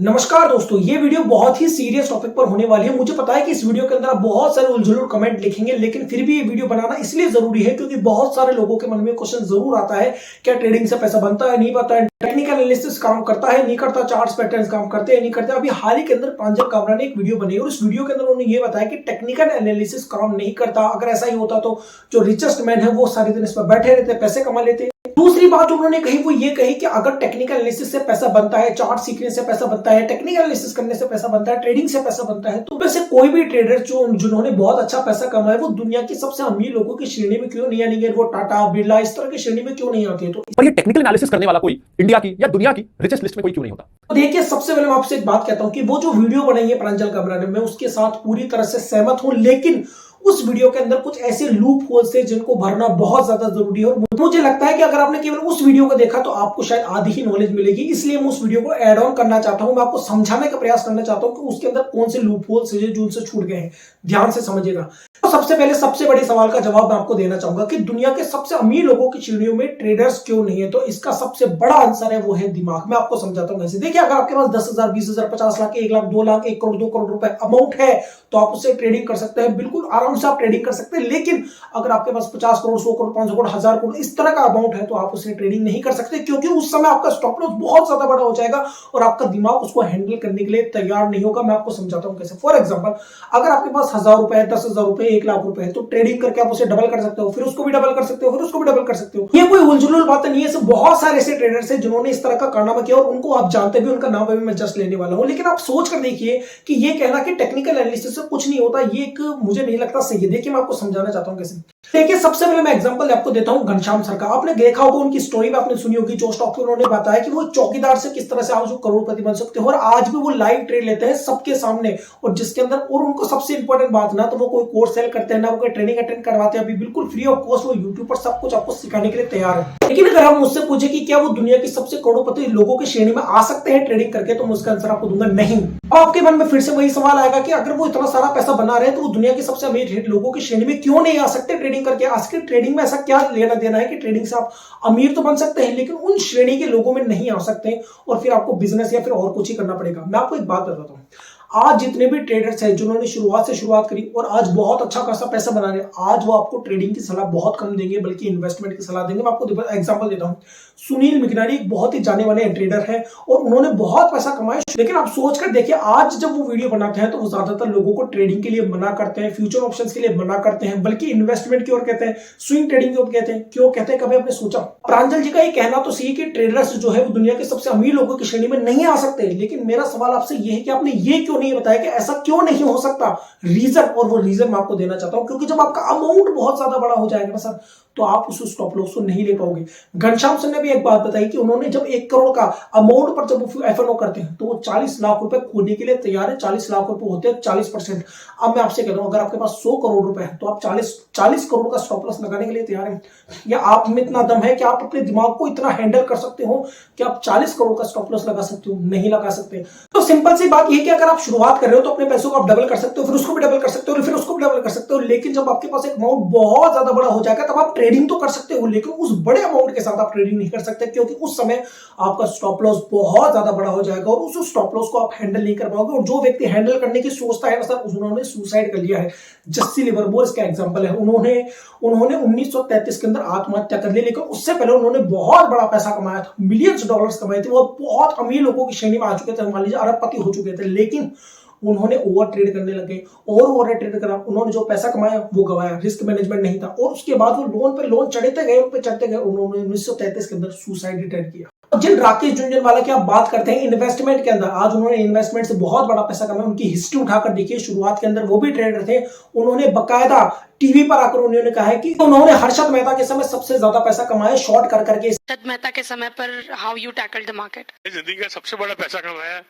नमस्कार दोस्तों, ये वीडियो बहुत ही सीरियस टॉपिक पर होने वाली है। मुझे पता है कि इस वीडियो के अंदर आप बहुत सारे उलझुल कमेंट लिखेंगे, लेकिन फिर भी ये वीडियो बनाना इसलिए जरूरी है क्योंकि बहुत सारे लोगों के मन में क्वेश्चन जरूर आता है, क्या ट्रेडिंग से पैसा बनता है, नहीं बनता है, टेक्निकल एनालिसिस काम करता है, नहीं करता, चार्ट्स पैटर्न्स काम करते हैं, नहीं करते। अभी हाल ही के अंदर प्रांजल काबरा ने एक वीडियो बनाई और उस वीडियो के अंदर उन्होंने ये बताया कि टेक्निकल एनालिसिस काम नहीं करता। अगर ऐसा ही होता तो जो रिचेस्ट मैन है वो सारे दिन इस पर बैठे रहते, पैसे कमा लेते। दूसरी बात जो उन्होंने कही वो ये कही कि अगर टेक्निकल एनालिसिस से पैसा बनता है, चार्ट सीखने से पैसा बनता है, टेक्निकल एनालिसिस करने से पैसा बनता है, ट्रेडिंग से पैसा बनता है, तो वैसे कोई भी ट्रेडर जिन्होंने बहुत अच्छा पैसा कमाया वो दुनिया की सबसे अमीर लोगों की श्रेणी में क्यों नहीं आएंगे? वो टाटा, बिरला इस तरह की श्रेणी में क्यों नहीं आते हैं? और ये टेक्निकल एनालिसिस करने वाला कोई इंडिया की या दुनिया की रिचेस्ट लिस्ट में कोई क्यों नहीं होता? तो देखिए, सबसे पहले मैं आपसे एक बात कहता हूं कि वो जो वीडियो बनाई है प्रांजल काबरा ने, मैं उसके साथ पूरी तरह से सहमत हूं, लेकिन उस वीडियो के अंदर कुछ ऐसे लूप होल्स थे जिनको भरना बहुत ज्यादा जरूरी है। और मुझे लगता है कि अगर आपने केवल उस वीडियो को देखा तो आपको शायद आधी ही नॉलेज मिलेगी, इसलिए मैं उस वीडियो को ऐड ऑन करना चाहता हूं। मैं आपको समझाने का प्रयास करना चाहता हूं कि उसके अंदर कौन से लूप होल्स है जो उनसे छूट गए हैं। ध्यान से समझिएगा। तो सबसे पहले सबसे बड़े सवाल का जवाब मैं आपको देना चाहूंगा कि दुनिया के सबसे अमीर लोगों की श्रेणियों में ट्रेडर्स क्यों नहीं है। तो इसका सबसे बड़ा आंसर है वो है दिमाग। मैं आपको समझाता हूं। देखिए, अगर आपके पास 10,000, 20,000, 50 लाख, 1 लाख, 2 लाख, 1 करोड़, 2 करोड़ रुपए अमाउंट है तो आप उससे ट्रेडिंग कर सकते हैं। बिल्कुल आराम से आप ट्रेडिंग कर सकते हैं। लेकिन अगर आपके पास 50 करोड़, 100 करोड़, 500 करोड़, 1000 करोड़ इस तरह का अमाउंट है तो आप उससे ट्रेडिंग नहीं कर सकते, क्योंकि उस समय आपका स्टॉप लॉस बहुत ज्यादा बड़ा हो जाएगा और आपका दिमाग उसको हैंडल करने के लिए तैयार नहीं होगा। मैं आपको समझाता हूं कैसे। फॉर एग्जांपल, अगर आपके पास 1000 रुपए, 10,000 रुपए, 1 लाख रुपए है तो ट्रेडिंग करके आप उसे डबल कर सकते हो, फिर उसको भी डबल कर सकते हो, फिर उसको भी डबल कर सकते हो। ये कोई उलझुल बात नहीं है। बहुत सारे ऐसे ट्रेडर्स हैं जिन्होंने इस तरह का कारनामा किया और उनको आप जानते भी, उनका नाम अभी मैं जस्ट लेने वाला हूं। लेकिन आप सोच कर देखिए कि ये कहना कि टेक्निकल एनालिसिस से कुछ नहीं होता, ये एक मुझे नहीं लगता सही है। देखिए, मैं आपको समझाना चाहता हूं कैसे। देखिए, सबसे पहले मैं एग्जांपल आपको देता हूं घनश्याम सर का। आपने देखा होगा उनकी स्टोरी में, आपने सुनी होगी, जो स्टॉक उन्होंने बताया कि वो चौकीदार से किस तरह से आप जो करोड़पति बन सकते हो, और आज भी वो लाइव ट्रेड लेते हैं सबके सामने। और जिसके अंदर, और उनको सबसे इंपॉर्टेंट बात, ना तो वो कोई कोर्स सेल करते हैं, ना वो कोई ट्रेनिंग अटेंड करवाते हैं, अभी बिल्कुल फ्री ऑफ कॉस्ट वो यूट्यूब पर सब कुछ आपको सिखाने के लिए तैयार है। लेकिन अगर हम मुझसे पूछे कि क्या वो दुनिया की सबसे करोड़पति लोगों की श्रेणी में आ सकते हैं ट्रेडिंग करके, तो मैं उसका आंसर आपको दूंगा नहीं। अब आपके मन में फिर से वही सवाल आएगा कि अगर वो इतना सारा पैसा बना रहे हैं तो वो दुनिया के सबसे अमीर लोगों की श्रेणी में क्यों नहीं आ सकते ट्रेडिंग करके? आज के ट्रेडिंग में ऐसा क्या लेना देना है कि ट्रेडिंग से आप अमीर तो बन सकते हैं लेकिन उन श्रेणी के लोगों में नहीं आ सकते और फिर आपको बिजनेस या फिर और कुछ ही करना पड़ेगा। मैं आपको एक बात बताता हूं, आज जितने भी ट्रेडर्स हैं जिन्होंने शुरुआत करी और आज बहुत अच्छा खासा पैसा बना रहे हैं, आज वो आपको ट्रेडिंग की सलाह बहुत कम देंगे, बल्कि इन्वेस्टमेंट की सलाह देंगे। मैं आपको एग्जांपल देता हूं। सुनील मिकनारी एक बहुत ही जाने वाले ट्रेडर है और उन्होंने बहुत पैसा कमाया। लेकिन आप सोच कर देखिए, आज जब वो वीडियो बनाते हैं तो वो ज्यादातर लोगों को ट्रेडिंग के लिए मना करते हैं, फ्यूचर ऑप्शंस के लिए मना करते हैं, बल्कि इन्वेस्टमेंट की ओर कहते हैं, स्विंग ट्रेडिंग की ओर कहते हैं। क्यों कहते हैं? कभी आपने सोचा? प्रांजल जी का ये कहना तो सही कि ट्रेडर्स जो है वो दुनिया के सबसे अमीर लोगों की श्रेणी में नहीं आ सकते, लेकिन मेरा सवाल आपसे ये है कि आपने ये क्यों नहीं बताया कि ऐसा क्यों नहीं हो सकता? रीजन, और वो रीजन मैं आपको देना चाहता हूं, क्योंकि जब आपका अमाउंट बहुत ज्यादा बड़ा हो जाएगा ना सर, तो आप उस स्टॉप लॉस को नहीं ले पाओगे। घनश्याम सर ने भी एक बात बताई कि उन्होंने जब 1 करोड़ का अमाउंट पर जब वो एफएनओ करते हैं तो वो 40 लाख रुपए खोने के लिए तैयार है। 40 लाख रुपए होते हैं 40%। अब मैं आपसे कहता हूं, अगर आपके पास 100 करोड़ रुपए है तो आप 40 करोड़ का स्टॉप लॉस लगाने के लिए तैयार हैं? या आप में इतना दम है कि आप अपने दिमाग को इतना हैंडल कर सकते हो कि आप 40 करोड़ का स्टॉप लॉस लगा सकते हो? नहीं लगा सकते। तो सिंपल सी बात यह कि अगर आप शुरुआत कर रहे हो तो अपने पैसों को आप डबल कर सकते हो, फिर उसको भी डबल कर सकते हो, फिर उसको भी डबल कर सकते हो। लेकिन जब आपके पास एक अमाउंट बहुत ज्यादा बड़ा हो जाएगा तब आप ट्रेडिंग तो कर सकते हो, लेकिन उस बड़े अमाउंट के साथ आप ट्रेडिंग नहीं कर सकते, क्योंकि उस समय आपका स्टॉप लॉस बहुत ज्यादा बड़ा हो जाएगा और उस स्टॉप लॉस को आप हैंडल नहीं कर पाओगे। और जो व्यक्ति हैंडल करने की सोचता है ना सर, उन्होंने सुसाइड कर लिया है। जस्सी लिवरमोर इसका एग्जांपल है। उन्होंने 1933 के अंदर आत्महत्या कर ली, लेकिन उससे पहले उन्होंने बहुत बड़ा पैसा कमाया था, मिलियंस डॉलर्स कमाए थे। वो बहुत अमीर लोगों की श्रेणी में आ चुके थे, मान लीजिए अरबपति हो चुके थे, लेकिन उन्होंने ओवर ट्रेड करने लगे और ओवर ट्रेड करा। उन्होंने जो पैसा कमाया वो गवाया, रिस्क मैनेजमेंट नहीं था, और उसके बाद वो लोन पे लोन चढ़ते गए, उन पे चढ़ते गए। उन्होंने 1933 के अंदर सुसाइड अटेम्प्ट किया। जिन राकेश झुनझुनवाला की आप बात करते हैं इन्वेस्टमेंट के अंदर, आज उन्होंने इन्वेस्टमेंट से बहुत बड़ा पैसा कमाया। उनकी हिस्ट्री उठाकर देखिए, शुरुआत के अंदर वो भी ट्रेडर थे। उन्होंने बकायदा टीवी पर आकर उन्होंने कहा है कि उन्होंने हर्षद मेहता के समय सबसे ज्यादा पैसा कमाया शॉर्ट कर करके। हर्षद मेहता के समय पर how you tackled the market? जिंदगी का सबसे बड़ा पैसा कमाया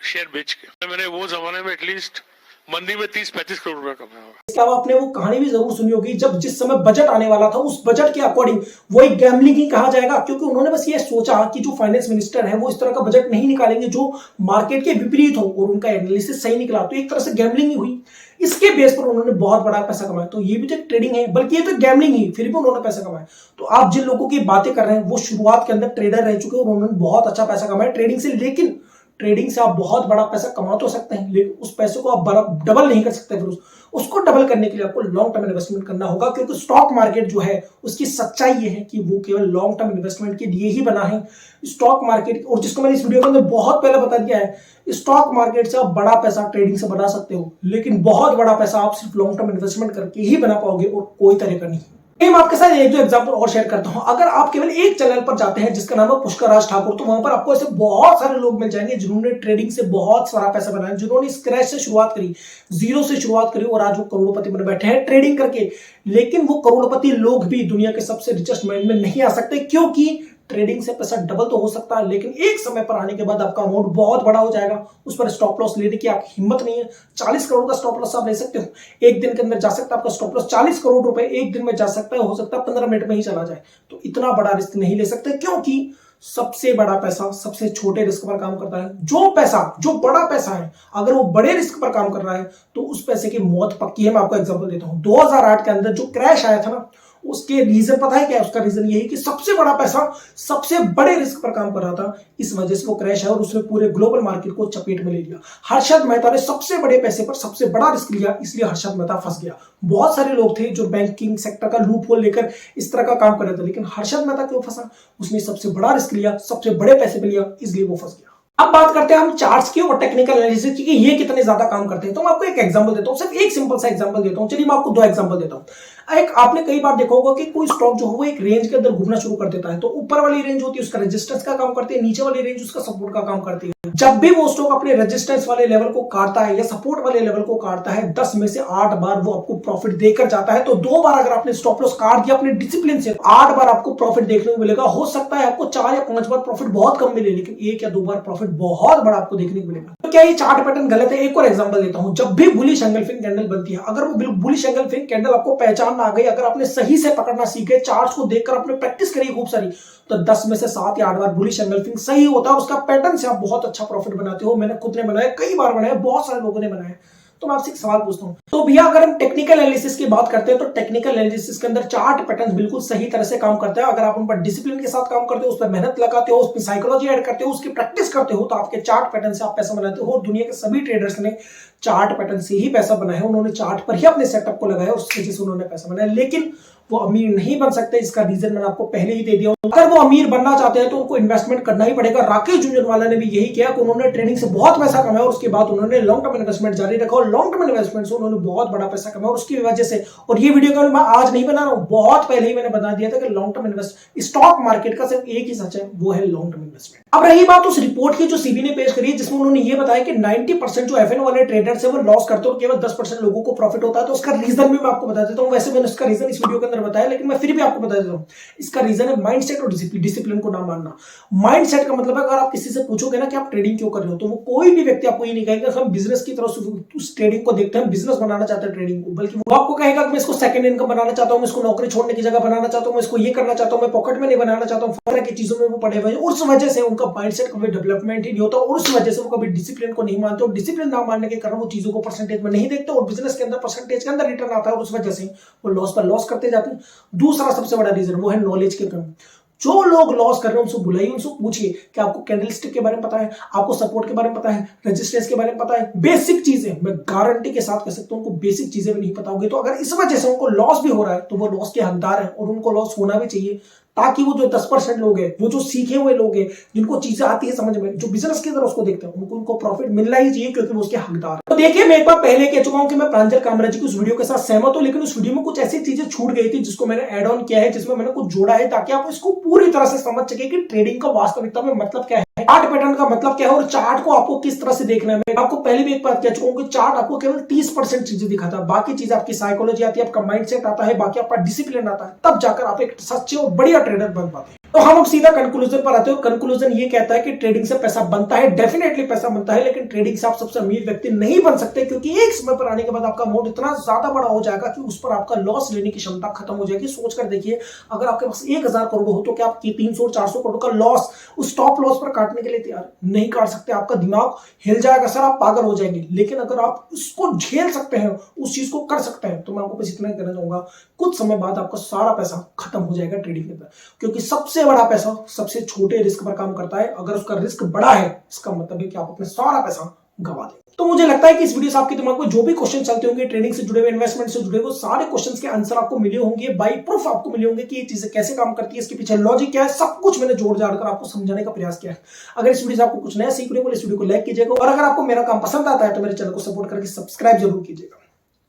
शेयर बेच के। मैंने वो जमाने में एटलीस्ट मंदी में 30-35 करोड़ रुपया कमाया होगा। इसके अलावा आपने वो कहानी भी जरूर सुनी होगी, जब जिस समय बजट आने वाला था उस बजट के अकॉर्डिंग वो एक गैम्बलिंग ही कहा जाएगा, क्योंकि उन्होंने बस ये सोचा कि जो फाइनेंस मिनिस्टर है वो इस तरह का बजट नहीं निकालेंगे जो मार्केट के विपरीत हो, और उनका एनालिसिस सही निकला तो एक तरह से गैम्बलिंग ही हुई। इसके बेस पर उन्होंने बहुत बड़ा पैसा कमाया। तो ये भी तो ट्रेडिंग है, बल्कि ये तो गैम्बलिंग ही, फिर भी उन्होंने पैसा कमाया। तो आप जिन लोगों की बातें कर रहे हैं वो शुरुआत के अंदर ट्रेडर रह चुके हैं और उन्होंने बहुत अच्छा पैसा कमाया ट्रेडिंग से, लेकिन ट्रेडिंग से आप बहुत बड़ा पैसा कमा तो सकते हैं, लेकिन उस पैसे को आप डबल नहीं कर सकते। फिर उसको डबल करने के लिए आपको लॉन्ग टर्म इन्वेस्टमेंट करना होगा, क्योंकि स्टॉक मार्केट जो है उसकी सच्चाई ये है कि वो केवल लॉन्ग टर्म इन्वेस्टमेंट के लिए ही बना है। स्टॉक मार्केट, और जिसको मैंने इस वीडियो के अंदर बहुत पहले बता दिया है, स्टॉक मार्केट से आप बड़ा पैसा ट्रेडिंग से बना सकते हो, लेकिन बहुत बड़ा पैसा आप सिर्फ लॉन्ग टर्म इन्वेस्टमेंट करके ही बना पाओगे, और कोई तरीका नहीं। मैं आपके साथ एक दो एग्जांपल और शेयर करता हूं। अगर आप केवल एक चैनल पर जाते हैं जिसका नाम है पुष्कर राज ठाकुर, तो वहां पर आपको ऐसे बहुत सारे लोग मिल जाएंगे जिन्होंने ट्रेडिंग से बहुत सारा पैसा बनाया, जिन्होंने स्क्रैच से शुरुआत करी, जीरो से शुरुआत करी, और आज वो करोड़पति बने बैठे हैं ट्रेडिंग करके। लेकिन वो करोड़पति लोग भी दुनिया के सबसे रिचेस्ट मैन में नहीं आ सकते, क्योंकि ट्रेडिंग से पैसा डबल तो हो सकता है, लेकिन एक समय पर आने के बाद आपका अमाउंट बहुत बड़ा हो जाएगा, उस पर स्टॉप लॉस लेने की आपकी हिम्मत नहीं है। 40 करोड़ का स्टॉप लॉस आप ले सकते हो, एक दिन के अंदर जा सकता है आपका स्टॉप लॉस 40 करोड़ रुपए एक दिन में जा सकता है, हो सकता है 15 मिनट में ही चला जाए। तो इतना बड़ा रिस्क नहीं ले सकते, क्योंकि सबसे बड़ा पैसा सबसे छोटे रिस्क पर काम करता है। जो बड़ा पैसा है, अगर वो बड़े रिस्क पर काम कर रहा है तो उस पैसे की मौत पक्की है। मैं आपको एग्जांपल देता हूं, 2008 के अंदर जो क्रैश आया था ना, उसके रीजन पता है क्या है? उसका रीजन ये है कि सबसे बड़ा पैसा सबसे बड़े रिस्क पर काम कर रहा था, इस वजह से वो क्रैश है और उसने पूरे ग्लोबल मार्केट को चपेट में ले लिया। हर्षद मेहता ने सबसे बड़े पैसे पर सबसे बड़ा रिस्क लिया, इसलिए हर्षद मेहता फंस गया। बहुत सारे लोग थे जो बैंकिंग सेक्टर का लूप होल लेकर इस तरह का काम कर रहे थे, लेकिन हर्षद मेहता क्यों फंसा? उसने सबसे बड़ा रिस्क लिया, सबसे बड़े पैसे पे लिया, इसलिए वो फंस गया। अब बात करते हैं हम चार्ट्स की और टेक्निकल एनालिसिस की, ये कितने ज्यादा काम करते हैं। तो मैं आपको एक एग्जांपल देता हूं, सिर्फ एक सिंपल सा एग्जांपल देता हूं। चलिए मैं आपको दो एग्जांपल देता हूं। एक, आपने कई बार देखा होगा कि कोई स्टॉक जो है वो एक रेंज के अंदर घूमना शुरू कर देता है, तो ऊपर वाली रेंज होती है उसका रेजिस्टेंस का काम करती है, नीचे वाली रेंज उसका सपोर्ट का काम करती है। जब भी वो स्टॉक अपने रेजिस्टेंस वाले लेवल को काटता है या सपोर्ट वाले लेवल को काटता है, 10 में से 8 बार वो आपको प्रॉफिट देकर जाता है। तो 2 बार अगर आपने स्टॉप लॉस काट दिया अपने डिसिप्लिन से, 8 बार आपको प्रॉफिट देखने को मिलेगा। हो सकता है आपको 4 या 5 बार प्रॉफिट बहुत कम मिले, लेकिन 1 या 2 बार प्रॉफिट बहुत बड़ा आपको देखने को मिलेगा। तो क्या ये चार्ट पैटर्न गलत है? एक और एग्जांपल देता हूं। जब भी बुलिश एंगल्फिंग कैंडल बनती है, अगर वो बुलिश एंगल्फिंग कैंडल आपको पहचान आ गई, अगर आपने सही से पकड़ना सीखे, चार्ट्स को देखकर आपने प्रैक्टिस करी खूब सारी, तो 10 में से 7 या 8 बार बुलिश एंगल्फिंग सही होता है, उसका पैटर्न से आप बहुत अच्छा प्रॉफिट बनाते हो। मैंने खुद ने बनाया, कई बार बनाया, बहुत सारे लोगों ने बनाया। तो मैं आपसे एक सवाल पूछता हूं, तो भैया अगर हम टेक्निकल एनालिसिस की बात करते हैं, तो टेक्निकल एनालिसिस के अंदर चार्ट पैटर्न बिल्कुल सही तरह से काम करते हैं। अगर आप उन पर डिसिप्लिन के साथ काम करते हो, उस पर मेहनत लगाते हो, उसमें साइकोलॉजी ऐड करते हो, उसकी प्रैक्टिस करते हो, तो आपके चार्ट पैटर्न से आप पैसा बनाते हो। और दुनिया के सभी ट्रेडर्स ने चार्ट पैटर्न से ही पैसा बनाया है, उन्होंने चार्ट पर ही अपने सेटअप को लगाया और उसकी वजह से उन्होंने पैसा बनाया। लेकिन वो अमीर नहीं बन सकते, इसका रीजन मैंने आपको पहले ही दे दिया। अगर वो अमीर बनना चाहते हैं तो उनको इन्वेस्टमेंट करना ही पड़ेगा। राकेश झुंझुनवाला ने भी यही किया कि उन्होंने ट्रेडिंग से बहुत पैसा कमाया और उसके बाद उन्होंने लॉन्ग टर्म इन्वेस्टमेंट जारी रखा, और लॉन्ग टर्म इन्वेस्टमेंट से उन्होंने बहुत बड़ा पैसा कमाया। और उसकी वजह से, और ये वीडियो मैं आज नहीं बना रहा हूं, बहुत पहले ही मैंने बता दिया था कि long term invest stock market का सिर्फ एक ही सच है, वो है लॉन्ग टर्म इन्वेस्टमेंट। अब रही बात उस रिपोर्ट की जो सीबी ने पेश करी, जिसमें उन्होंने ये बताया कि 90% जो एफएनओ वाले ट्रेडर्स है वो लॉस करते हैं और केवल 10% लोगों को प्रॉफिट होता है। तो उसका रीजन भी मैं आपको बता देता हूं। वैसे मैंने उसका रीजन इस वीडियो के अंदर बताया, लेकिन मैं फिर भी आपको बता देता हूं। इसका रीजन है माइंडसेट और डिसिप्लिन को ना मानना। माइंडसेट का मतलब है, अगर आप किसी से पूछोगे ना कि आप ट्रेडिंग क्यों कर रहे हो, तो वो कोई भी व्यक्ति आपको ये नहीं कहेगा हम बिजनेस की तरफ से उस ट्रेडिंग को देखते हैं, बिजनेस बनाना चाहते हैं ट्रेडिंग को, बल्कि वो आपको कहेगा कि मैं इसको सेकंड इनकम बनाना चाहता हूं, मैं इसको नौकरी छोड़ने की जगह बनाना चाहता हूं, मैं इसको ये करना चाहता हूं, मैं पॉकेट में नहीं बनाना चाहता हूं। तरह की चीजों में वो पड़े हुए हैं। उस वजह से उनका माइंडसेट कभी डेवलपमेंट ही नहीं होता, और उस वजह से वो कभी डिसिप्लिन को नहीं मानते, और डिसिप्लिन ना मानने के कारण वो चीजों को परसेंटेज में नहीं देखते, और बिजनेस के अंदर परसेंटेज के अंदर रिटर्न आता है, और उस वजह से वो लॉस पर लॉस करते जाते हैं। दूसरा सबसे बड़ा रीजन वो है नॉलेज की कमी। जो लोग लॉस कर रहे हैं उनसे बुलाइए, उनसे पूछिए कि आपको कैंडलस्टिक के बारे में पता है, आपको सपोर्ट के बारे में पता है, रेजिस्टेंस के बारे में पता है, बेसिक चीजें मैं गारंटी के साथ कह सकता हूं उनको बेसिक चीजें भी नहीं पता होगी। तो अगर इस वजह से उनको लॉस भी हो रहा है तो वो लॉस के हकदार हैं, और उनको लॉस होना भी चाहिए, ताकि वो जो 10% लोग हैं, वो जो सीखे हुए लोग हैं, जिनको चीजें आती है समझ में, जो बिजनेस की तरह उसको देखते हैं, उनको प्रॉफिट मिलना ही चाहिए, क्योंकि वो उसके हकदार हैं। तो देखिए, मैं एक बार पहले कह चुका हूं कि मैं प्रांजल कामरा जी की उस वीडियो के साथ सहमत हूं, लेकिन उस वीडियो में कुछ ऐसी चीजें छूट गई थी जिसको मैंने ऐड ऑन किया है, जिसमें मैंने कुछ जोड़ा है, ताकि आप इसको पूरी तरह से समझ सके कि ट्रेडिंग का वास्तविकता में मतलब क्या है, चार्ट पैटर्न का मतलब क्या है, और चार्ट को आपको किस तरह से देखना है। मैं आपको पहले भी एक बात कह चुका हूं कि चार्ट आपको केवल 30% चीजें दिखाता है, बाकी चीज आपकी साइकोलॉजी आती है, आपका माइंडसेट आता है, बाकी आपका डिसिप्लिन आता है, तब जाकर आप एक सच्चे और बढ़िया ट्रेडर बन पाते हैं। तो हम अब सीधा कंक्लूजन पर आते हैं, और कंक्लूजन ये कहता है कि ट्रेडिंग से पैसा बनता है, डेफिनेटली पैसा बनता है, लेकिन ट्रेडिंग से आप सबसे अमीर व्यक्ति नहीं बन सकते, क्योंकि एक समय पर आने के बाद आपका अमाउंट इतना ज्यादा बड़ा हो जाएगा कि उस पर आपका लॉस लेने की क्षमता खत्म हो जाएगी। सोचकर देखिए, अगर आपके पास 1000 करोड़ हो तो क्या आप 300 400 करोड़ का लॉस उस स्टॉप लॉस पर काटने के लिए तैयार नहीं काट सकते? आपका दिमाग हिल जाएगा सर, आप पागल हो जाएंगे। लेकिन अगर आप उसको झेल सकते हैं, उस चीज को कर सकते हैं, तो मैं आपको बस इतना ही कहना चाहूंगा, कुछ समय बाद आपका सारा पैसा खत्म हो जाएगा ट्रेडिंग के अंदर, क्योंकि सबसे सबसे बड़ा पैसा सबसे छोटे रिस्क पर काम करता है। अगर उसका रिस्क बड़ा है, इसका मतलब है कि आप अपना सारा पैसा गवा दें। तो मुझे लगता है कि इस वीडियो से आपके दिमाग में जो भी क्वेश्चन चलते होंगे, ट्रेडिंग से जुड़े हुए, इन्वेस्टमेंट से जुड़े हुए, सारे क्वेश्चंस के आंसर आपको मिले होंगे, बाय प्रूफ आपको मिले होंगे कि ये चीजें कैसे काम करती है, इसके पीछे लॉजिक क्या है, सब कुछ मैंने जोड़ जाड़ कर आपको समझाने का प्रयास किया है। अगर इस वीडियो से आपको कुछ नया सीखने को, इस वीडियो को लाइक कीजिएगा, और अगर आपको मेरा काम पसंद आता है तो मेरे चैनल को सपोर्ट करके सब्सक्राइब जरूर कीजिएगा।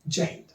जय हिंद।